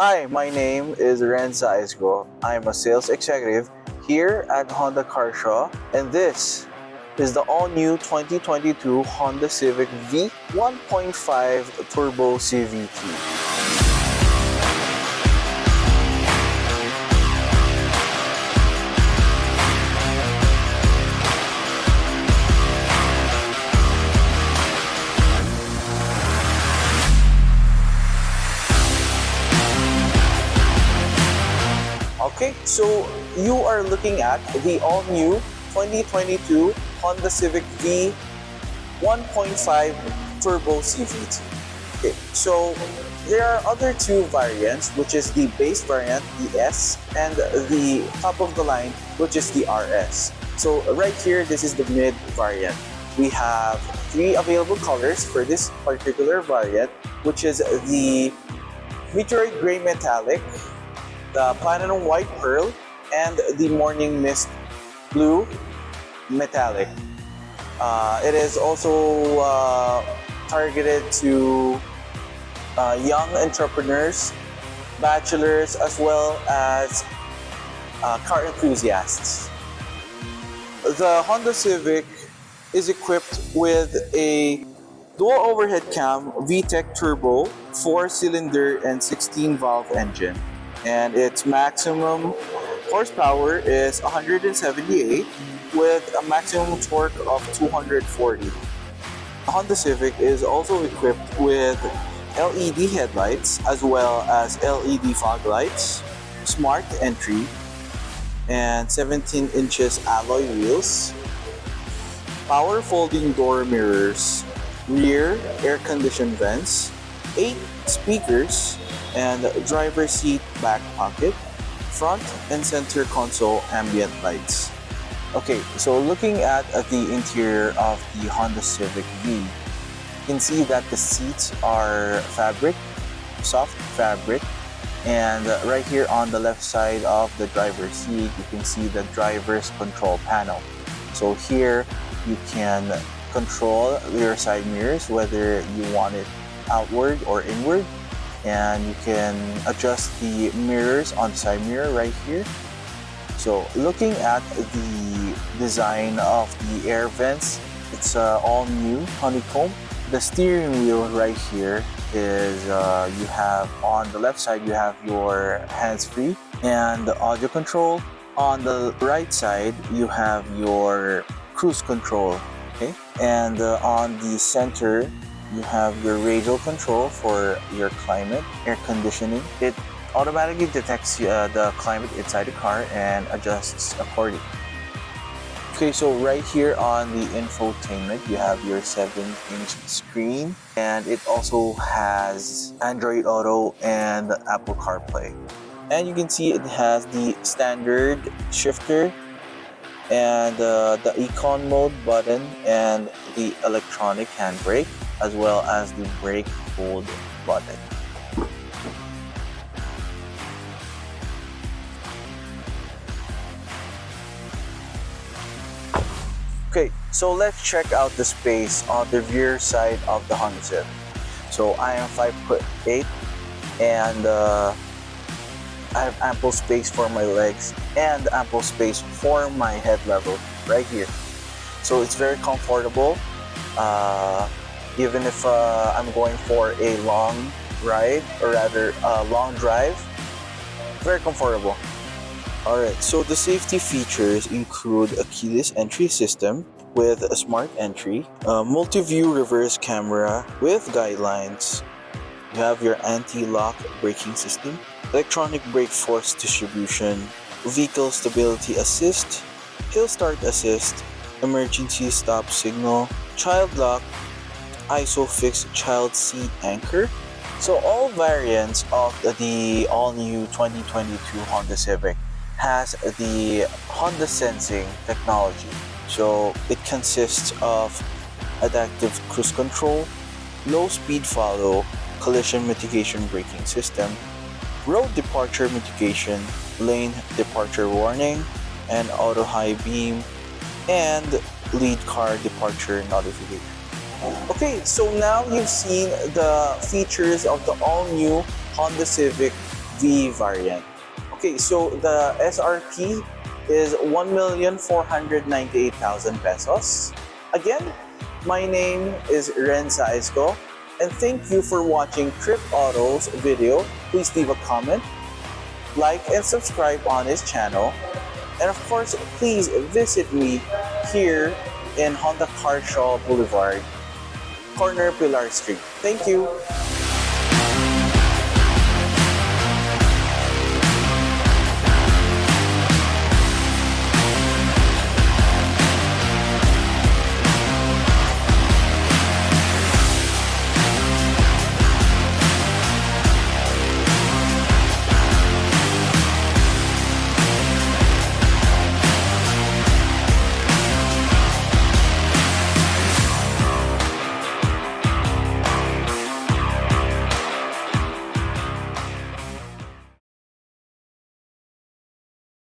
Hi, my name is Renza Isgo. I'm a sales executive here at Honda Car Show, and this is the all-new 2022 Honda Civic V 1.5 Turbo CVT. Okay, so you are looking at the all-new 2022 Honda Civic V 1.5 Turbo CVT. Okay, so there are other two variants, which is the base variant, the S, and the top of the line, which is the RS. So right here, this is the mid variant. We have three available colors for this particular variant, which is the Meteorite Gray Metallic, the Platinum White Pearl, and the Morning Mist Blue Metallic. It is also targeted to young entrepreneurs, bachelors, as well as car enthusiasts. The Honda Civic is equipped with a dual overhead cam VTEC turbo 4-cylinder and 16-valve engine, and its maximum horsepower is 178 with a maximum torque of 240. The Honda Civic is also equipped with LED headlights as well as LED fog lights, smart entry, and 17 inches alloy wheels, power folding door mirrors, rear air-conditioned vents, 8 speakers, and driver seat back pocket, front and center console ambient lights. Okay, so looking at the interior of the Honda Civic V, you can see that the seats are fabric, soft fabric, and right here on the left side of the driver's seat, you can see the driver's control panel. So here you can control your side mirrors, whether you want it outward or inward, and you can adjust the mirrors on the side mirror right here. So looking at the design of the air vents, it's all new honeycomb. The steering wheel right here is you have on the left side you have your hands-free and the audio control. On the right side you have your cruise control, okay, and on the center you have your radio control for your climate, air conditioning. It automatically detects the climate inside the car and adjusts accordingly. Okay, so right here on the infotainment, you have your 7-inch screen, and it also has Android Auto and Apple CarPlay. And you can see it has the standard shifter and the Econ mode button and the electronic handbrake, as well as the brake hold button. Okay, so let's check out the space on the rear side of the Honda Civic. So I am 5'8", and I have ample space for my legs and ample space for my head level right here. So it's very comfortable. Even if I'm going for a long ride, or rather a long drive, very comfortable. Alright, so the safety features include a keyless entry system with a smart entry, a multi-view reverse camera with guidelines. You have your anti-lock braking system, electronic brake force distribution, vehicle stability assist, hill start assist, emergency stop signal, child lock, ISOFIX child seat anchor. So all variants of the all-new 2022 Honda Civic has the Honda Sensing technology. So it consists of adaptive cruise control, low speed follow, collision mitigation braking system, road departure mitigation, lane departure warning, and auto high beam, and lead car departure notification. Okay, so now you've seen the features of the all-new Honda Civic V variant. Okay, so the SRP is 1,498,000 pesos. Again, my name is Ren Saizco, and thank you for watching Trip Auto's video. Please leave a comment, like, and subscribe on his channel. And of course, please visit me here in Honda Car Show Boulevard, corner Pilar Street. Thank you.